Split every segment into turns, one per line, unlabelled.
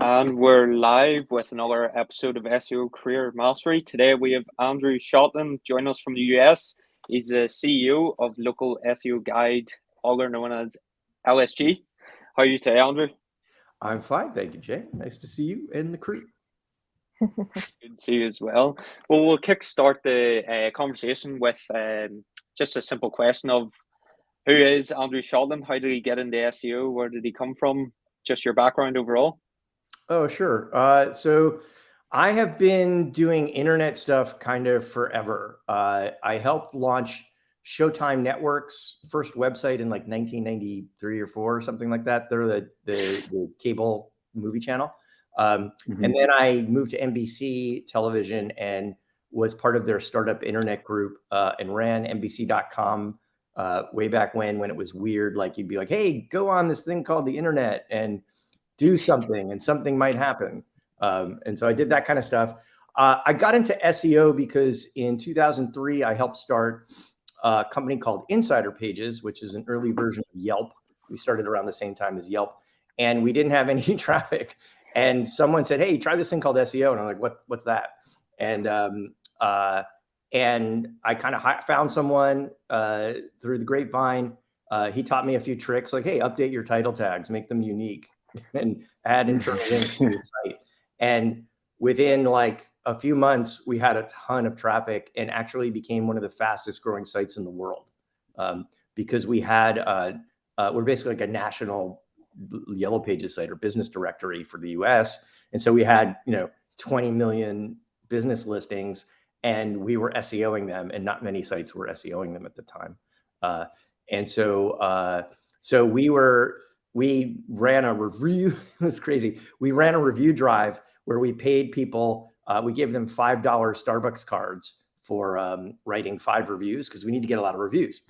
And we're live with another episode of SEO Career Mastery. Today we have Andrew Shotland joining us from the US. He's the CEO of local SEO guide, otherwise known as LSG. How are you today, Andrew?
I'm fine, thank you, Jay. Nice to see you and the crew.
Good to see you as well. Well, we'll kickstart the conversation with just a simple question of who is Andrew Shotland? How did he get into SEO? Where did he come from? Just your background overall.
Oh, sure. So I have been doing internet stuff kind of forever. I helped launch Showtime Network's first website in like 1993 or 4 or something like that. They're the cable movie channel. And then I moved to NBC television and was part of their startup internet group and ran NBC.com way back when it was weird. Like you'd be like, hey, go on this thing called the internet and do something and something might happen. And so I did that kind of stuff. I got into SEO because in 2003, I helped start a company called Insider Pages, which is an early version of Yelp. We started around the same time as Yelp, and we didn't have any traffic. And someone said, hey, try this thing called SEO. And I'm like, what's that? And I kind of found someone through the grapevine. He taught me a few tricks like, hey, update your title tags, make them unique, and add internal links to your site. And within like a few months, we had a ton of traffic and actually became one of the fastest growing sites in the world because we had, we're basically like a national Yellow Pages site or business directory for the US. And so we had, 20 million business listings and we were SEOing them, and not many sites were SEOing them at the time. We ran a review. It was crazy. We ran a review drive where we paid people. We gave them $5 Starbucks cards for writing 5 reviews because we need to get a lot of reviews.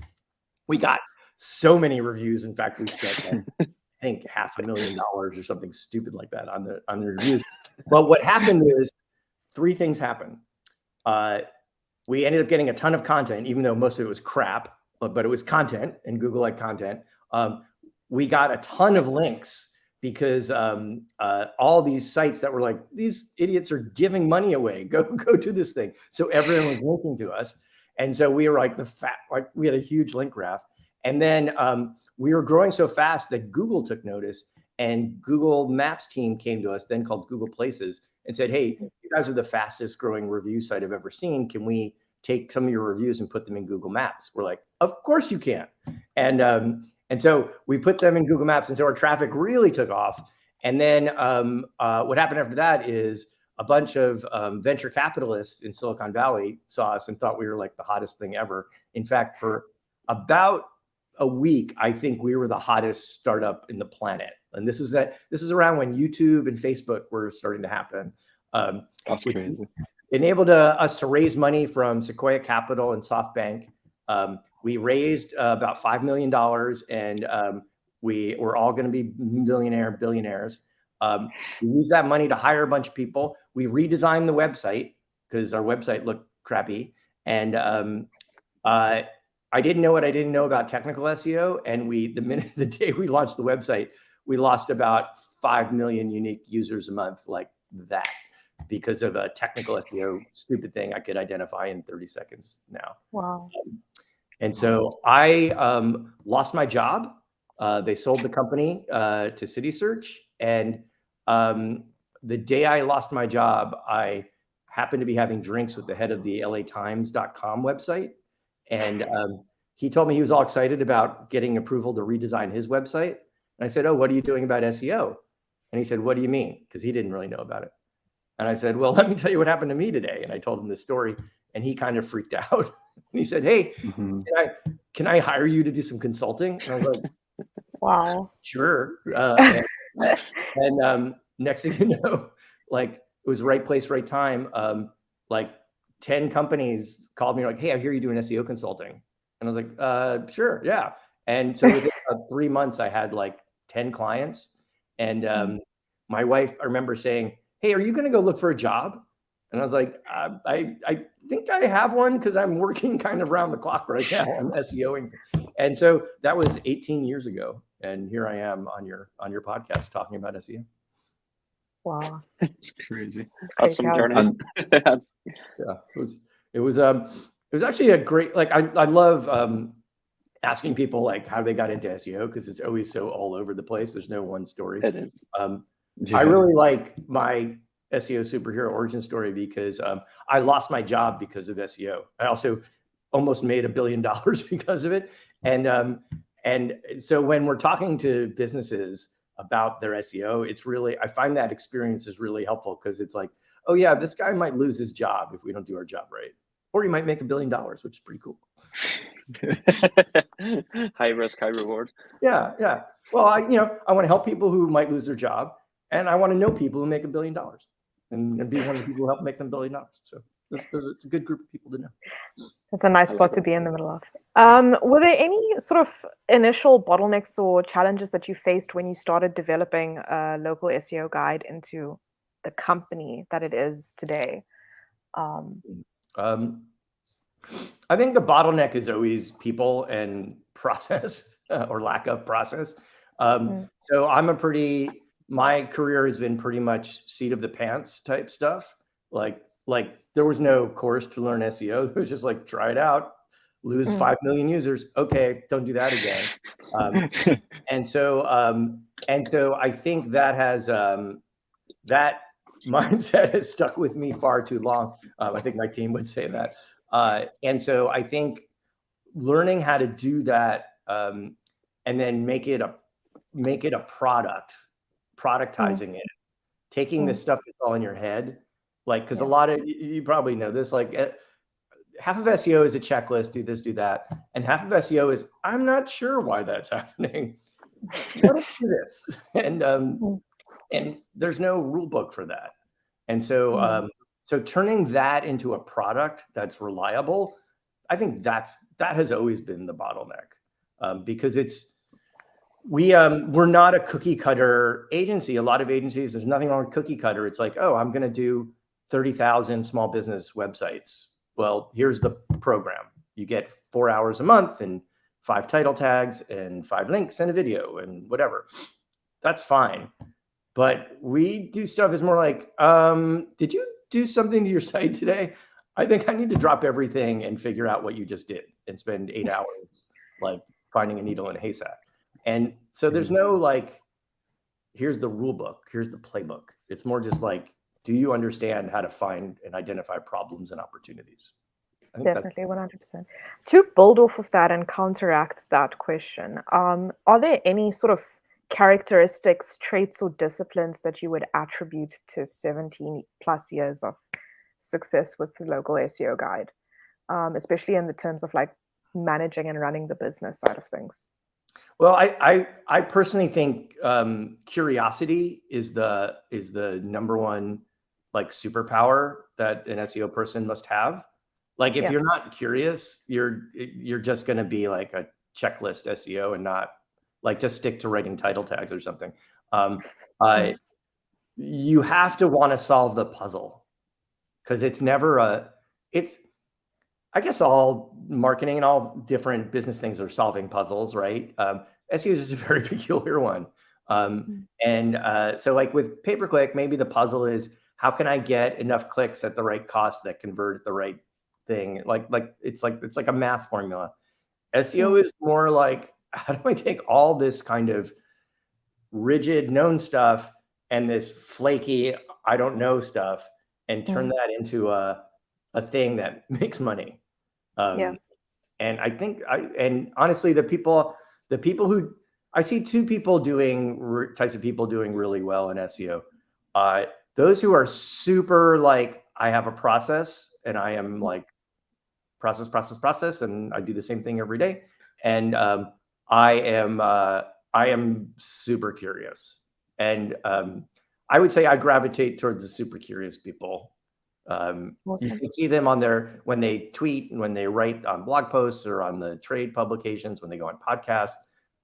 We got so many reviews. In fact, we spent, I think, $500,000 or something stupid like that on the reviews. But what happened is 3 things happened. We ended up getting a ton of content, even though most of it was crap, but it was content, and Google liked content. We got a ton of links because all these sites that were like, these idiots are giving money away. Go do this thing. So everyone was linking to us. And so we were like we had a huge link graph. And then we were growing so fast that Google took notice, and Google Maps team came to us, then called Google Places, and said, hey, you guys are the fastest growing review site I've ever seen. Can we take some of your reviews and put them in Google Maps? We're like, of course you can. And so we put them in Google Maps, and so our traffic really took off. And then what happened after that is a bunch of venture capitalists in Silicon Valley saw us and thought we were like the hottest thing ever. In fact, for about a week, I think we were the hottest startup in the planet. And this is around when YouTube and Facebook were starting to happen.
That's crazy.
Enabled us to raise money from Sequoia Capital and SoftBank. We raised about $5 million, and we were all going to be billionaires. We used that money to hire a bunch of people. We redesigned the website because our website looked crappy. And I didn't know what I didn't know about technical SEO. And the day we launched the website, we lost about 5 million unique users a month, like that, because of a technical SEO stupid thing I could identify in 30 seconds now.
Wow.
And so I lost my job. They sold the company to CitySearch. And the day I lost my job, I happened to be having drinks with the head of the LATimes.com website. And he told me he was all excited about getting approval to redesign his website. And I said, oh, what are you doing about SEO? And he said, what do you mean? Because he didn't really know about it. And I said, well, let me tell you what happened to me today. And I told him this story, and he kind of freaked out. And he said, hey, can I hire you to do some consulting? And I was like,
wow,
sure. And next thing you know, like it was right place, right time. Like 10 companies called me like, hey, I hear you doing SEO consulting. And I was like, sure, yeah. And so within 3 months, I had like 10 clients. And my wife, I remember saying, hey, are you going to go look for a job? And I was like, I think I have one because I'm working kind of around the clock right now on SEOing. And so that was 18 years ago. And here I am on your podcast talking about SEO.
Wow.
It's crazy.
That's some journey.
Yeah, it was actually a great, like, I love asking people like how they got into SEO, because it's always so all over the place. There's no one story.
It is.
I really like my SEO superhero origin story because I lost my job because of SEO. I also almost made $1 billion because of it. And so when we're talking to businesses about their SEO, it's really, I find that experience is really helpful, because it's like, oh yeah, this guy might lose his job if we don't do our job right, or he might make $1 billion, which is pretty cool.
High risk, high reward.
Yeah, yeah. Well, I want to help people who might lose their job, and I want to know people who make $1 billion, and be one of the people who help make them $1 billion. So it's a good group of people to know.
It's a nice spot to be in the middle of. Were there any sort of initial bottlenecks or challenges that you faced when you started developing a local SEO guide into the company that it is today?
I think the bottleneck is always people and process, or lack of process. So my career has been pretty much seat of the pants type stuff. Like there was no course to learn SEO. It was just like, try it out, lose 5 million users. Okay, don't do that again. And so I think that has that mindset has stuck with me far too long. I think my team would say that. And so I think learning how to do that, and then make it a product, productizing it, taking the stuff that's all in your head, like, because a lot of you probably know this, like half of SEO is a checklist, do this, do that, and half of SEO is, I'm not sure why that's happening. What is this? And there's no rule book for that. And so so turning that into a product that's reliable, I think that has always been the bottleneck, because we're not a cookie cutter agency. A lot of agencies, there's nothing wrong with cookie cutter. It's like, oh, I'm going to do 30,000 small business websites. Well, here's the program. You get 4 hours a month and 5 title tags and 5 links and a video and whatever. That's fine. But we do stuff is more like, did you do something to your site today? I think I need to drop everything and figure out what you just did and spend 8 hours like finding a needle in a haystack. And so there's no like, here's the rule book, here's the playbook. It's more just like, do you understand how to find and identify problems and opportunities?
Definitely, 100%. To build off of that and counteract that question, are there any sort of characteristics, traits, or disciplines that you would attribute to 17 plus years of success with the local SEO guide, especially in the terms of like managing and running the business side of things?
Well, I personally think curiosity is the number one like superpower that an SEO person must have. Like if you're not curious, you're just going to be like a checklist SEO and not like just stick to writing title tags or something. You have to want to solve the puzzle, because it's never I guess all marketing and all different business things are solving puzzles, right? SEO is just a very peculiar one. So like with pay-per-click, maybe the puzzle is, how can I get enough clicks at the right cost that convert at the right thing? Like it's like a math formula. SEO is more like, how do I take all this kind of rigid known stuff and this flaky I don't know stuff and turn that into a thing that makes money? And I think and honestly, the people who I see, two types of people doing really well in SEO. Those who are super like, I have a process and I am like process, and I do the same thing every day. And I am super curious. And I would say I gravitate towards the super curious people.
Awesome.
You can see them when they tweet and when they write on blog posts or on the trade publications, when they go on podcasts,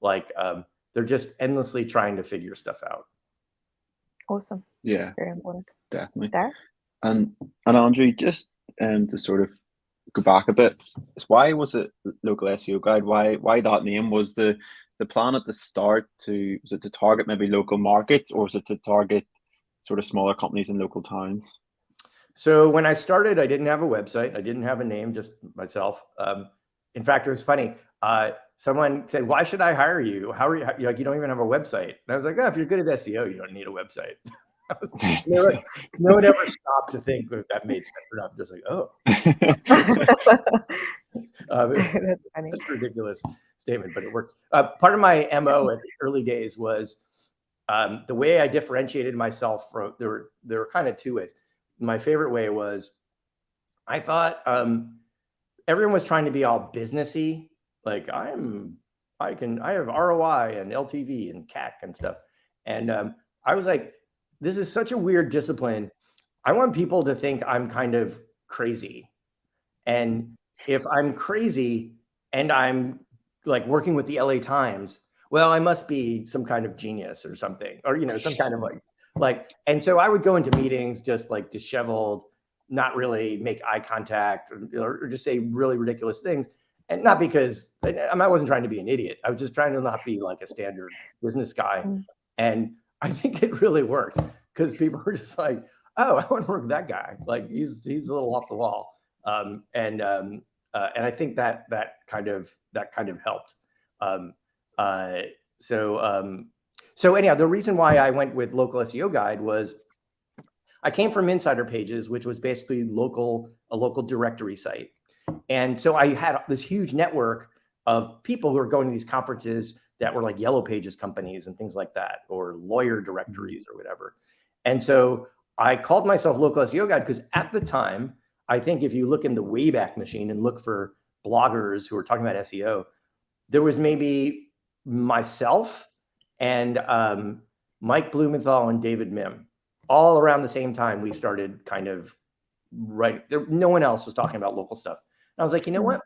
like they're just endlessly trying to figure stuff out.
Awesome.
Yeah,
very important.
Definitely.
Dareth?
And Andrew, just to sort of go back a bit, why was it local SEO guide? Why that name? Was the plan at the start was it to target maybe local markets, or was it to target sort of smaller companies in local towns?
So when I started, I didn't have a website. I didn't have a name, just myself. In fact, it was funny. Someone said, "Why should I hire you? How are you? Like, you don't even have a website." And I was like, "Oh, if you're good at SEO, you don't need a website." No one ever stopped to think if that made sense or not. I'm just like, oh,
That's funny.
that's a ridiculous statement, but it worked. Part of my MO at the early days was the way I differentiated myself from, there were kind of two ways. My favorite way was, I thought everyone was trying to be all businessy. Like I have ROI and LTV and CAC and stuff. And I was like, this is such a weird discipline. I want people to think I'm kind of crazy. And if I'm crazy and I'm like working with the LA Times, well, I must be some kind of genius or something, or, you know, some kind of like, and so I would go into meetings just like disheveled, not really make eye contact or just say really ridiculous things. And not because I wasn't trying to be an idiot. I was just trying to not be like a standard business guy. And I think it really worked because people were just like, oh, I want to work with that guy. Like he's a little off the wall. And I think that kind of helped. So anyhow, the reason why I went with Local SEO Guide was I came from Insider Pages, which was basically a local directory site. And so I had this huge network of people who were going to these conferences that were like Yellow Pages companies and things like that, or lawyer directories or whatever. And so I called myself Local SEO Guide because at the time, I think if you look in the Wayback Machine and look for bloggers who were talking about SEO, there was maybe myself and Mike Blumenthal and David Mim. All around the same time, we started kind of no one else was talking about local stuff. And I was like, you know what?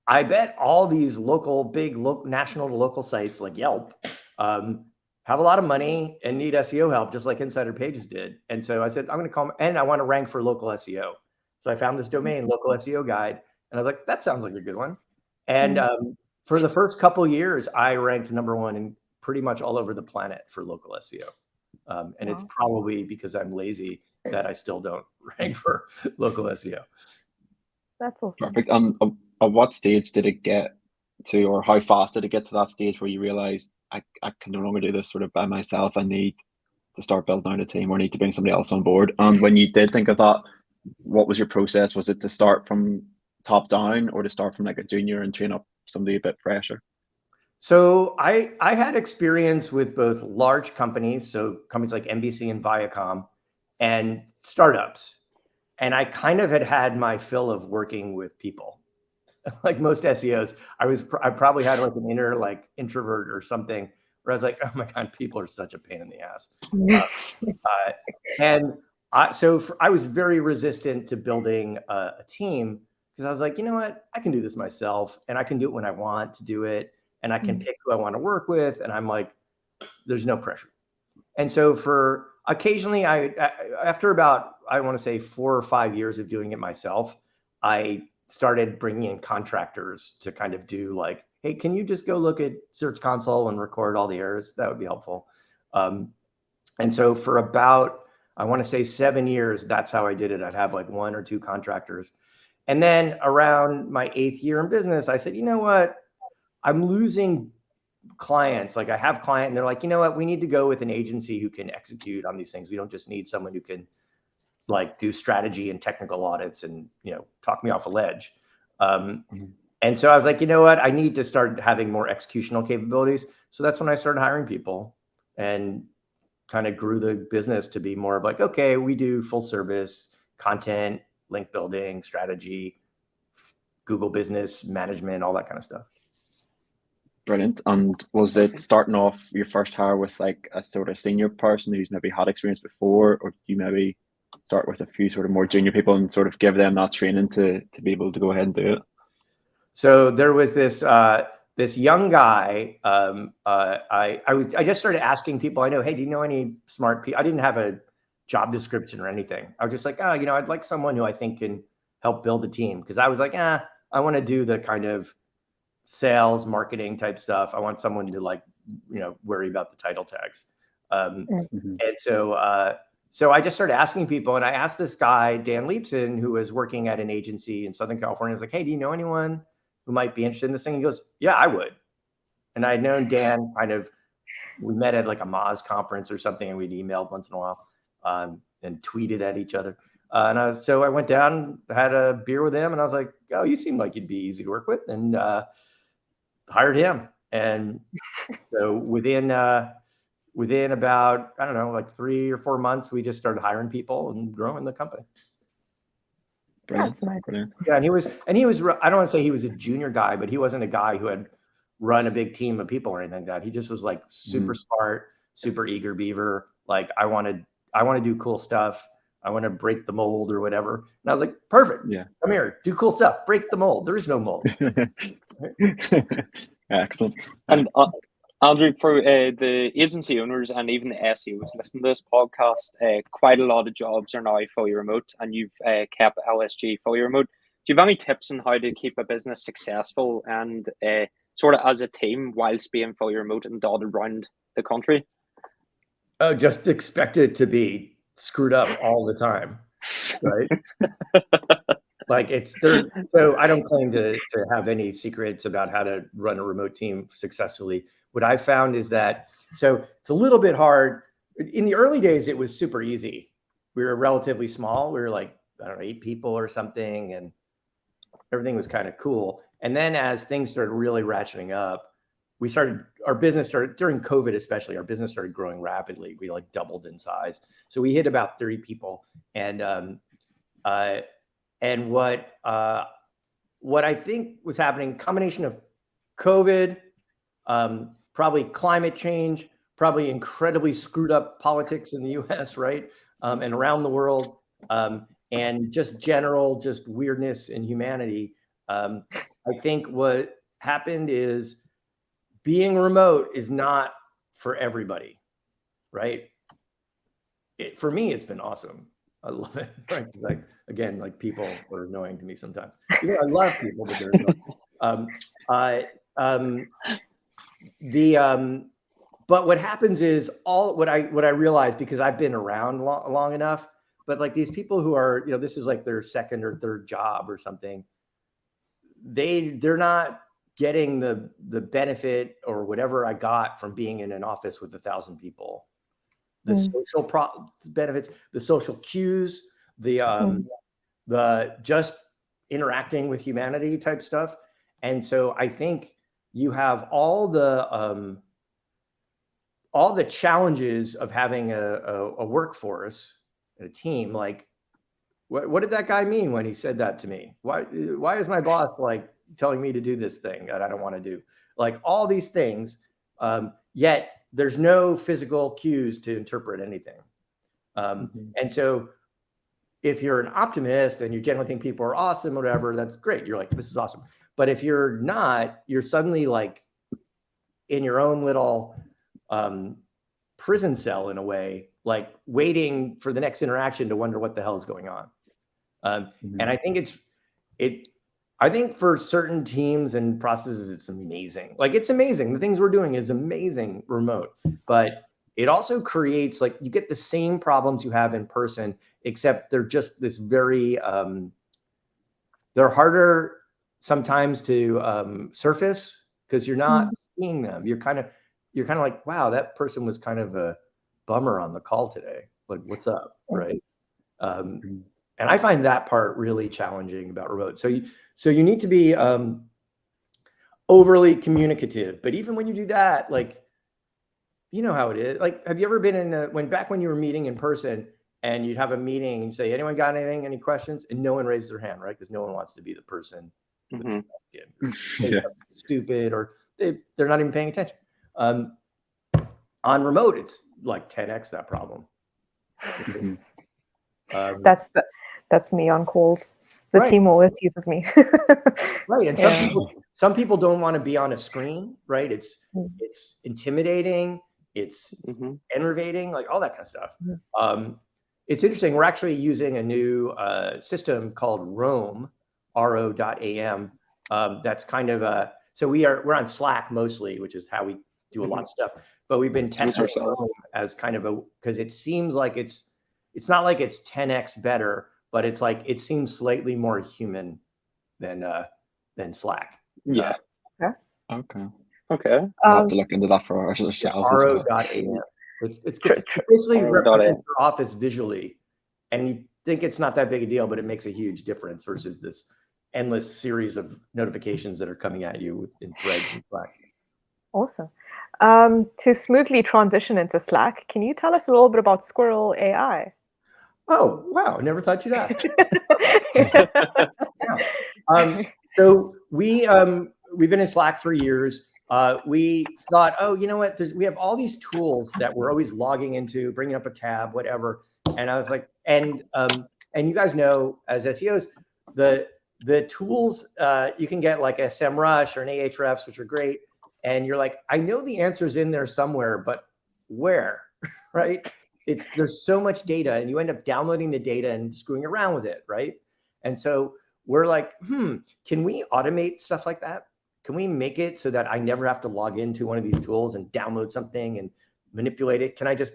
I bet all these national to local sites like Yelp have a lot of money and need SEO help, just like Insider Pages did. And so I said, I'm going to call, and I want to rank for local SEO. So I found this domain, Local SEO Guide, and I was like, that sounds like a good one. And for the first couple of years, I ranked #1 in pretty much all over the planet for local SEO. And it's probably because I'm lazy that I still don't rank for local SEO.
That's awesome.
Perfect. At what stage did it get to, or how fast did it get to that stage where you realized I can no longer do this sort of by myself? I need to start building out a team, or need to bring somebody else on board. And when you did think of that, what was your process? Was it to start from top down, or to start from like a junior and train up somebody a bit fresher?
So I had experience with both large companies, so companies like NBC and Viacom, and startups. And I kind of had my fill of working with people. Like most SEOs, I probably had like an inner like introvert or something where I was like, oh my God, people are such a pain in the ass. I was very resistant to building a team because I was like, you know what, I can do this myself, and I can do it when I want to do it, and I can pick who I want to work with, and I'm like, there's no pressure. And so for occasionally, after about, I want to say 4 or 5 years of doing it myself, I started bringing in contractors to kind of do like, hey, can you just go look at Search Console and record all the errors? That would be helpful. And so for about, I want to say 7 years, that's how I did it. I'd have like 1 or 2 contractors. And then around my 8th year in business, I said, you know what? I'm losing clients. Like I have client and they're like, you know what? We need to go with an agency who can execute on these things. We don't just need someone who can like do strategy and technical audits and, you know, talk me off a ledge. And so I was like, you know what? I need to start having more executional capabilities. So that's when I started hiring people and kind of grew the business to be more of like, okay, we do full service content, link building, strategy, Google business management, all that kind of stuff.
Brilliant. And was it starting off your first hire with like a sort of senior person who's maybe had experience before, or do you maybe start with a few sort of more junior people and sort of give them that training to be able to go ahead and do it?
So there was this this young guy. I just started asking people I know, hey, do you know any smart people? I didn't have a job description or anything. I was just like, oh, you know, I'd like someone who I think can help build a team, because I was like, I want to do the kind of sales marketing type stuff. I want someone to like, you know, worry about the title tags. And so I just started asking people, and I asked this guy, Dan Leapson, who was working at an agency in Southern California. I was like, hey, do you know anyone who might be interested in this thing? He goes, yeah, I would. And I'd known Dan we met at like a Moz conference or something, and we'd emailed once in a while and tweeted at each other. So I went down, had a beer with him, and I was like, oh, you seem like you'd be easy to work with, and hired him. And so within about, I don't know, like 3 or 4 months, we just started hiring people and growing the company.
Brilliant.
That's nice.
Brilliant.
Yeah, and he was, I don't want to say he was a junior guy, but he wasn't a guy who had run a big team of people or anything like that. He just was like super smart, super eager beaver. Like, I want to do cool stuff. I want to break the mold or whatever. And I was like, perfect.
Yeah.
Come here, do cool stuff. Break the mold. There is no mold.
Excellent.
And Andrew, for the agency owners and even the SEOs listening to this podcast, quite a lot of jobs are now fully remote, and you've kept LSG fully remote. Do you have any tips on how to keep a business successful and sort of as a team whilst being fully remote and dotted around the country?
Oh, just expect it to be screwed up all the time, right? Like so I don't claim to have any secrets about how to run a remote team successfully. What I found is that, so it's a little bit hard. In the early days, it was super easy. We were relatively small. We were like, I don't know, 8 people or something, and everything was kind of cool. And then as things started really ratcheting up, our business started, during COVID especially, our business started growing rapidly. We like doubled in size. So we hit about 30 people. And what I think was happening, combination of COVID, probably climate change, probably incredibly screwed up politics in the US, right? And around the world, and just general weirdness in humanity. I think what happened is being remote is not for everybody, right? For me, it's been awesome. I love it. Right? It's like, again, like, people are annoying to me sometimes. You know, I love people, but they're annoying. But what happens is what I realized, because I've been around long enough, but like these people who are, you know, this is like their second or third job or something, they're not getting the benefit or whatever I got from being in an office with 1,000 people. The social benefits, the social cues, the just interacting with humanity type stuff. And so I think you have all the challenges of having a workforce, a team. Like, what did that guy mean when he said that to me? Why is my boss like telling me to do this thing that I don't want to do? Like, all these things, yet there's no physical cues to interpret anything. And so if you're an optimist and you generally think people are awesome, whatever, that's great. You're like, this is awesome. But if you're not, you're suddenly like in your own little prison cell in a way, like waiting for the next interaction to wonder what the hell is going on. And I think I think for certain teams and processes, it's amazing. Like, it's amazing. The things we're doing is amazing remote, but it also creates, like, you get the same problems you have in person, except they're just this very, they're harder sometimes to surface because you're not seeing them. You're kind of like, wow, that person was kind of a bummer on the call today. Like, what's up, right? And I find that part really challenging about remote. So you need to be overly communicative. But even when you do that, like, you know how it is. Like, have you ever been back when you were meeting in person and you'd have a meeting and you say, anyone got anything, any questions? And no one raises their hand, right? Because no one wants to be the person stupid, or they're not even paying attention. On remote, it's like 10x that problem.
That's me on calls. The team always uses me.
Right. And some people don't want to be on a screen, right? It's intimidating. It's enervating, like all that kind of stuff. It's interesting. We're actually using a new system called Roam, ro.am. That's kind of so we're on Slack mostly, which is how we do a lot of stuff. but we've been testing
yourself.
as kind of because it seems like it's not like it's 10x better, but it's like it seems slightly more human than Slack.
Yeah.
Okay.
Okay.
I'll have to look into that for ourselves as well.
ro.am. It's good. It basically represents your office visually, and you think it's not that big a deal, but it makes a huge difference versus this endless series of notifications that are coming at you in threads and Slack.
Awesome. To smoothly transition into Slack, can you tell us a little bit about Squirrel AI?
Oh, wow. Never thought you'd ask. Yeah. So we've been in Slack for years. We thought, oh, you know what? We have all these tools that we're always logging into, bringing up a tab, whatever. And I was like, and you guys know as SEOs, the tools you can get like SEMrush or an Ahrefs, which are great. And you're like, I know the answer's in there somewhere, but where, right? There's so much data, and you end up downloading the data and screwing around with it, right? And so we're like, can we automate stuff like that? Can we make it so that I never have to log into one of these tools and download something and manipulate it? Can I just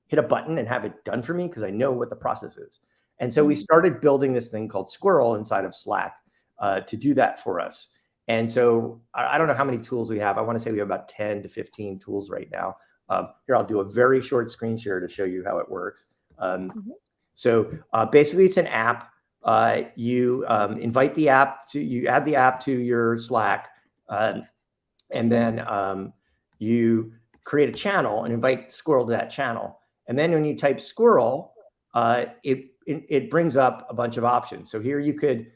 hit a button and have it done for me? Because I know what the process is. And so we started building this thing called Squirrel inside of Slack to do that for us. And so I don't know how many tools we have. I want to say we have about 10 to 15 tools right now. Here, I'll do a very short screen share to show you how it works. So basically, it's an app. You invite the app you add the app to your Slack, and then you create a channel and invite Squirrel to that channel. And then when you type Squirrel, it brings up a bunch of options. So here you could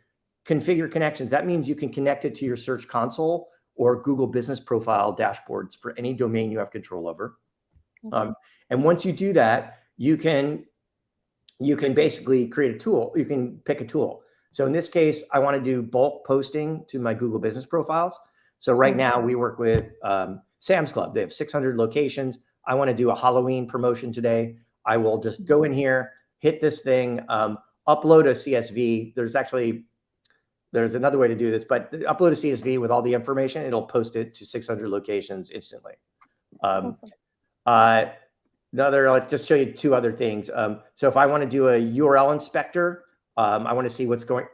configure connections. That means you can connect it to your Search Console or Google Business Profile dashboards for any domain you have control over. And once you do that, you can basically create a tool. You can pick a tool. So in this case, I want to do bulk posting to my Google Business Profiles. So right now we work with Sam's Club. They have 600 locations. I want to do a Halloween promotion today. I will just go in here, hit this thing, upload a CSV. There's another way to do this, but upload a CSV with all the information. It'll post it to 600 locations instantly.
Awesome.
I'll just show you two other things. So if I want to do a URL inspector, I want to see what's going.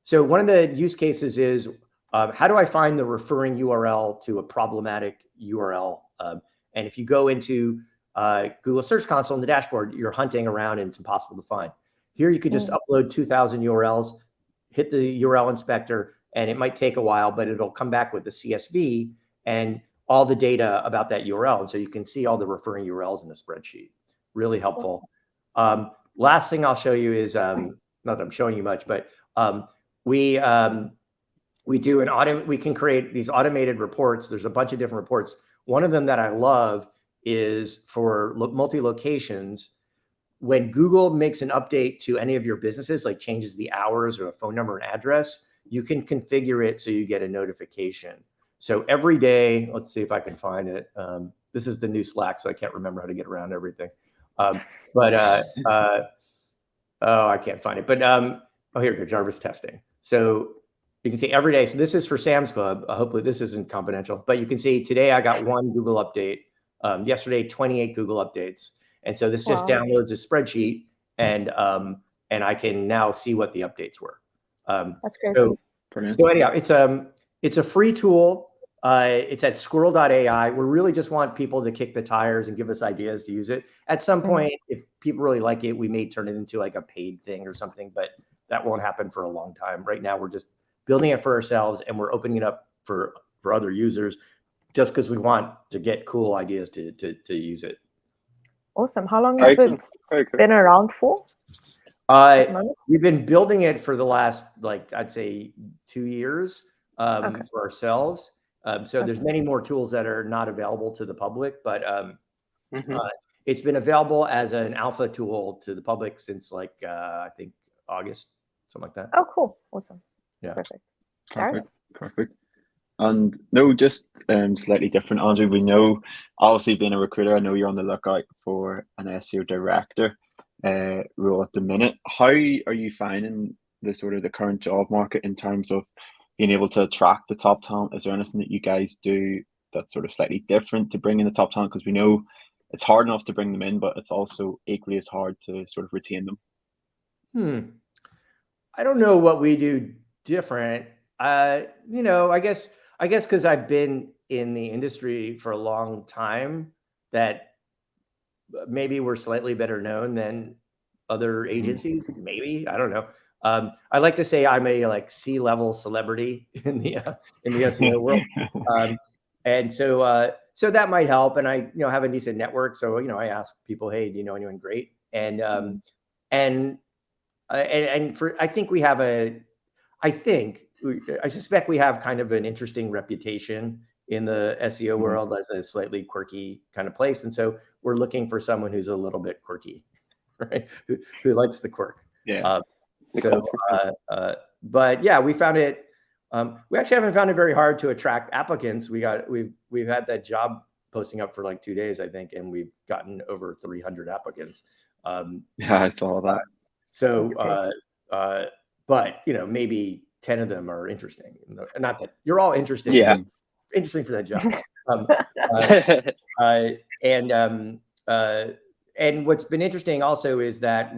So one of the use cases is how do I find the referring URL to a problematic URL? And if you go into Google Search Console in the dashboard, you're hunting around and it's impossible to find. Here you could just upload 2,000 URLs, hit the URL inspector, and it might take a while, but it'll come back with the CSV and all the data about that URL. And so you can see all the referring URLs in the spreadsheet. Really helpful. Last thing I'll show you is, not that I'm showing you much, but we do we can create these automated reports. There's a bunch of different reports. One of them that I love is for multi-locations. When Google makes an update to any of your businesses, like changes the hours or a phone number and address, you can configure it so you get a notification. So every day, let's see if I can find it. This is the new Slack, so I can't remember how to get around everything. Oh, I can't find it. But here we go, Jarvis testing. So you can see every day. So this is for Sam's Club. Hopefully this isn't confidential. But you can see today I got 1 Google update. Yesterday, 28 Google updates. And so this just downloads a spreadsheet, and I can now see what the updates were.
That's crazy.
So anyhow, it's a free tool. It's at squirrel.ai. We really just want people to kick the tires and give us ideas to use it. At some point, if people really like it, we may turn it into like a paid thing or something, but that won't happen for a long time. Right now, we're just building it for ourselves, and we're opening it up for other users just because we want to get cool ideas to use it.
Awesome. How long has it been around for?
We've been building it for the last, I'd say 2 years for ourselves. So there's many more tools that are not available to the public, but it's been available as an alpha tool to the public since I think August, something like that.
Oh, cool. Awesome.
Yeah.
Perfect. And no, just slightly different, Andrew. We know, obviously being a recruiter, I know you're on the lookout for an SEO director role at the minute. How are you finding the current job market in terms of being able to attract the top talent? Is there anything that you guys do that's sort of slightly different to bring in the top talent? Because we know it's hard enough to bring them in, but it's also equally as hard to sort of retain them.
I don't know what we do different. You know, I guess because I've been in the industry for a long time, that maybe we're slightly better known than other agencies. Maybe, I don't know. I like to say I'm a like C-level celebrity in the SEO world, and so that might help. And I have a decent network, so I ask people, hey, do you know anyone great? And for I suspect we have kind of an interesting reputation in the SEO world as a slightly quirky kind of place, and so we're looking for someone who's a little bit quirky, right? Who likes the quirk.
Yeah.
But yeah, we found it. We actually haven't found it very hard to attract applicants. We've had that job posting up for like 2 days, I think, and we've gotten over 300 applicants.
Yeah, I saw that.
But maybe 10 of them are interesting. Not that you're all interesting.
Yeah.
Interesting for that job. And what's been interesting also is that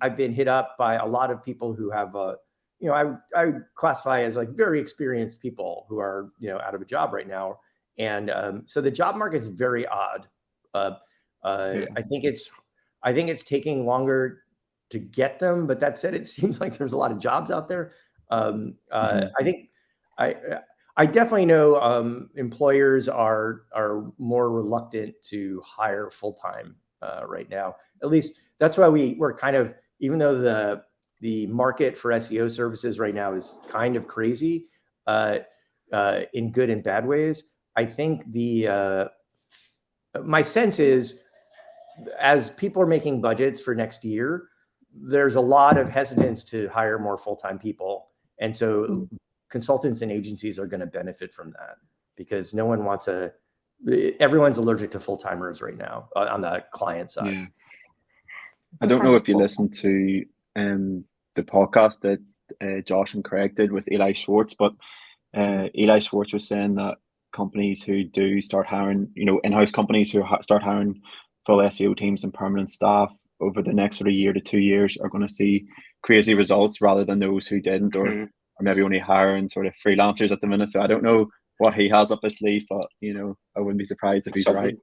I've been hit up by a lot of people who have I classify as like very experienced people who are out of a job right now, and so the job market is very odd. I think it's taking longer to get them, but that said, it seems like there's a lot of jobs out there. I definitely know employers are more reluctant to hire full-time right now. At least that's why we're kind of, even though the market for SEO services right now is kind of crazy in good and bad ways. I think my sense is, as people are making budgets for next year, there's a lot of hesitance to hire more full-time people. And so consultants and agencies are going to benefit from that, because everyone's allergic to full-timers right now on the client side.
Yeah. I don't know if you listened to the podcast that Josh and Craig did with Eli Schwartz, but Eli Schwartz was saying that companies who do start hiring, in-house companies who start hiring full SEO teams and permanent staff over the next sort of year to 2 years are going to see crazy results, rather than those who didn't, or maybe only hiring sort of freelancers at the minute. So I don't know what he has up his sleeve, but I wouldn't be surprised if he's right.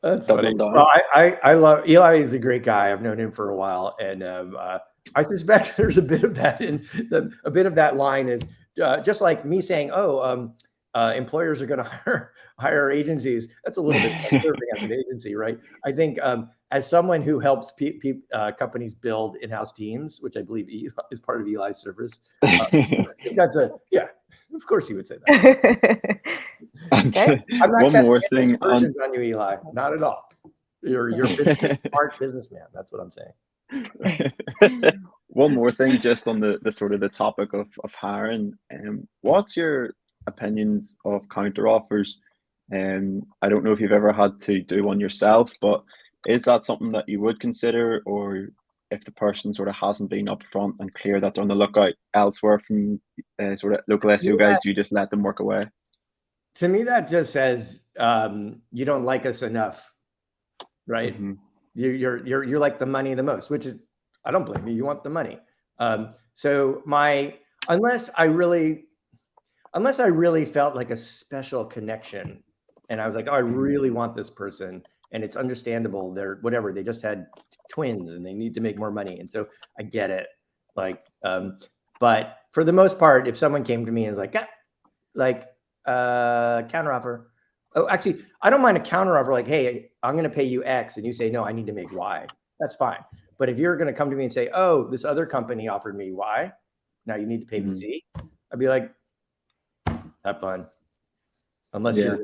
That's funny. Well, I love Eli. Is a great guy. I've known him for a while, and I suspect there's a bit of that a bit of that line is just like me saying, employers are going to hire agencies. That's a little bit serving as an agency, right? I think as someone who helps companies build in-house teams, which I believe is part of Eli's service, of course he would say that. Okay? I'm not
one more thing
on you, Eli. Not at all. You're smart businessman. That's what I'm saying.
One more thing, just on the sort of the topic of hiring. What's your opinions of counter offers? I don't know if you've ever had to do one yourself, but is that something that you would consider, or if the person sort of hasn't been upfront and clear that they're on the lookout elsewhere from sort of local SEO guides, you just let them work away?
To me, that just says you don't like us enough, right? You're like the money the most, which is, I don't blame you. You want the money. So unless I really felt like a special connection, and I was like, oh, I really want this person, and it's understandable. They just had twins and they need to make more money, and so I get it. But for the most part, if someone came to me and was like counteroffer. Oh, actually, I don't mind a counteroffer. Like, hey, I'm going to pay you X, and you say, no, I need to make Y. That's fine. But if you're going to come to me and say, oh, this other company offered me Y, now you need to pay me Z, I'd be like, have fun. Unless you're,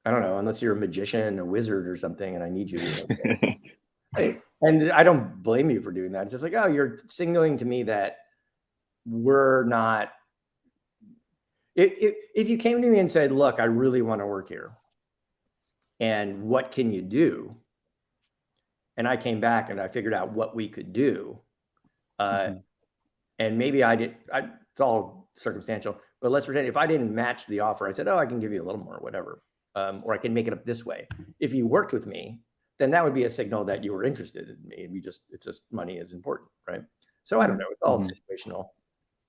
I don't know, unless you're a magician, a wizard or something, and I need you. And I don't blame you for doing that. It's just like, oh, you're signaling to me that we're not. If you came to me and said, look, I really want to work here, and what can you do? And I came back and I figured out what we could do. And maybe it's all circumstantial. But let's pretend if I didn't match the offer, I said, oh, I can give you a little more, whatever. Or I can make it up this way. If you worked with me, then that would be a signal that you were interested in me. And it's just money is important, right? So I don't know, it's all situational.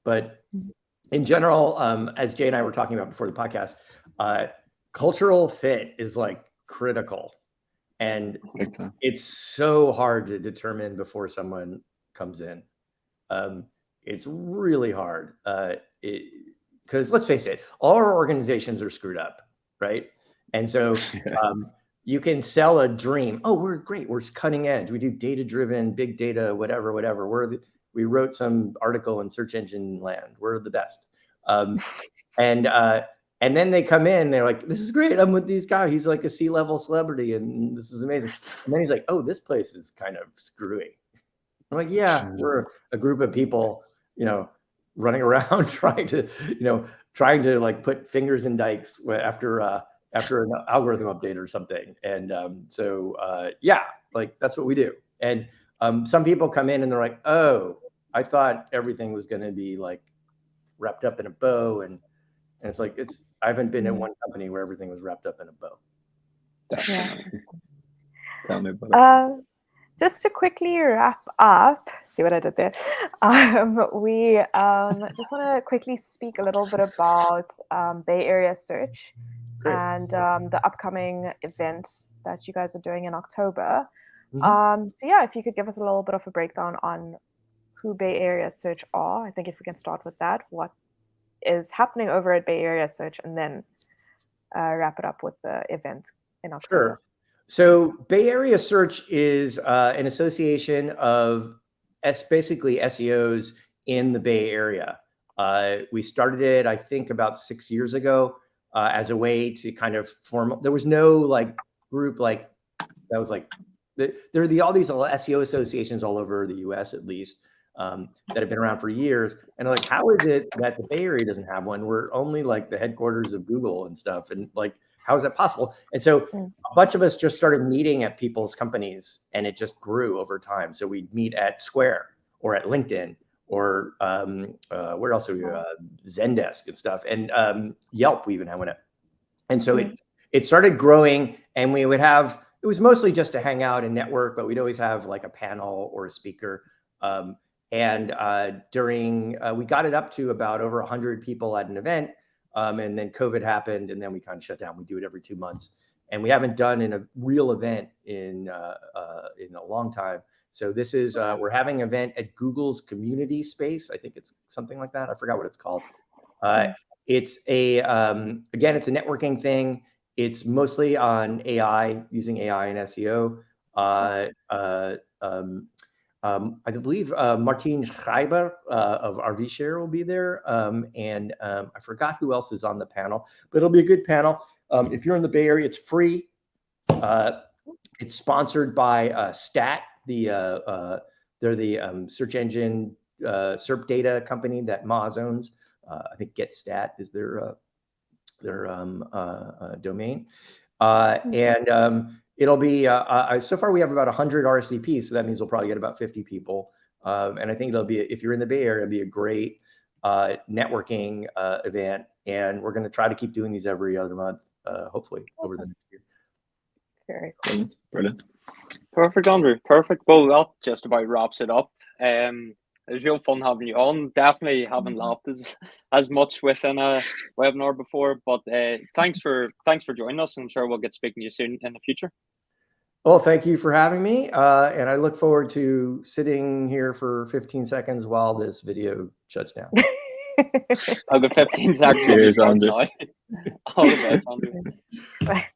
But in general, as Jay and I were talking about before the podcast, cultural fit is like critical. And it's so hard to determine before someone comes in. It's really hard. Because let's face it, all our organizations are screwed up, right? And so you can sell a dream. Oh, we're great. We're cutting edge. We do data-driven, big data, whatever. We wrote some article in search engine land. We're the best. And then they come in, they're like, this is great. I'm with these guys. He's like a C-level celebrity and this is amazing. And then he's like, oh, this place is kind of screwy. I'm like, yeah, we're a group of people, running around trying to like put fingers in dikes after an algorithm update or something. And yeah, like that's what we do. And some people come in and they're like, oh, I thought everything was going to be like wrapped up in a bow. And it's like, I haven't been in one company where everything was wrapped up in a bow.
Definitely. Tell me about it.
Just to quickly wrap up, see what I did there? We just want to quickly speak a little bit about BayAreaSearch and the upcoming event that you guys are doing in October. So yeah, if you could give us a little bit of a breakdown on who BayAreaSearch are. I think if we can start with that, what is happening over at BayAreaSearch, and then wrap it up with the event in October.
Sure. So BayAreaSearch is an association of basically SEOs in the Bay Area. We started it, I think, about 6 years ago as a way to kind of form. There was no like group like that was like there are all these SEO associations all over the U.S. at least that have been around for years. And like, how is it that the Bay Area doesn't have one? We're only like the headquarters of Google and stuff, and like, how is that possible? And so a bunch of us just started meeting at people's companies, and it just grew over time. So we'd meet at Square or at LinkedIn or where else are we? Zendesk and stuff, and Yelp. We even had one at. And so it started growing, and we would have. It was mostly just to hang out and network, but we'd always have like a panel or a speaker. During we got it up to about over 100 people at an event. And then COVID happened, and then we kind of shut down. We do it every 2 months, and we haven't done a real event in a long time. So this is we're having an event at Google's community space. I think it's something like that. I forgot what it's called. It's again, it's a networking thing. It's mostly on AI, using AI and SEO. I believe Martin Schreiber of RVShare will be there. And I forgot who else is on the panel, but it'll be a good panel. If you're in the Bay Area, it's free. It's sponsored by Stat. They're the search engine SERP data company that Moz owns. I think GetStat is their domain. It'll be, so far we have about 100 RSVPs, so that means we'll probably get about 50 people. And I think it'll be, if you're in the Bay Area, it'll be a great networking event. And we're going to try to keep doing these every other month, hopefully over the next year.
Very cool.
Brilliant.
Perfect, Andrew. Perfect. Well, that just about wraps it up. It was real fun having you on. Definitely haven't laughed as much within a webinar before, but thanks for joining us. I'm sure we'll get speaking to you soon in the future.
Well, thank you for having me, and I look forward to sitting here for 15 seconds while this video shuts down.
I'll go 15 seconds.
Cheers, Andrew.
All the best, Andrew.
Bye.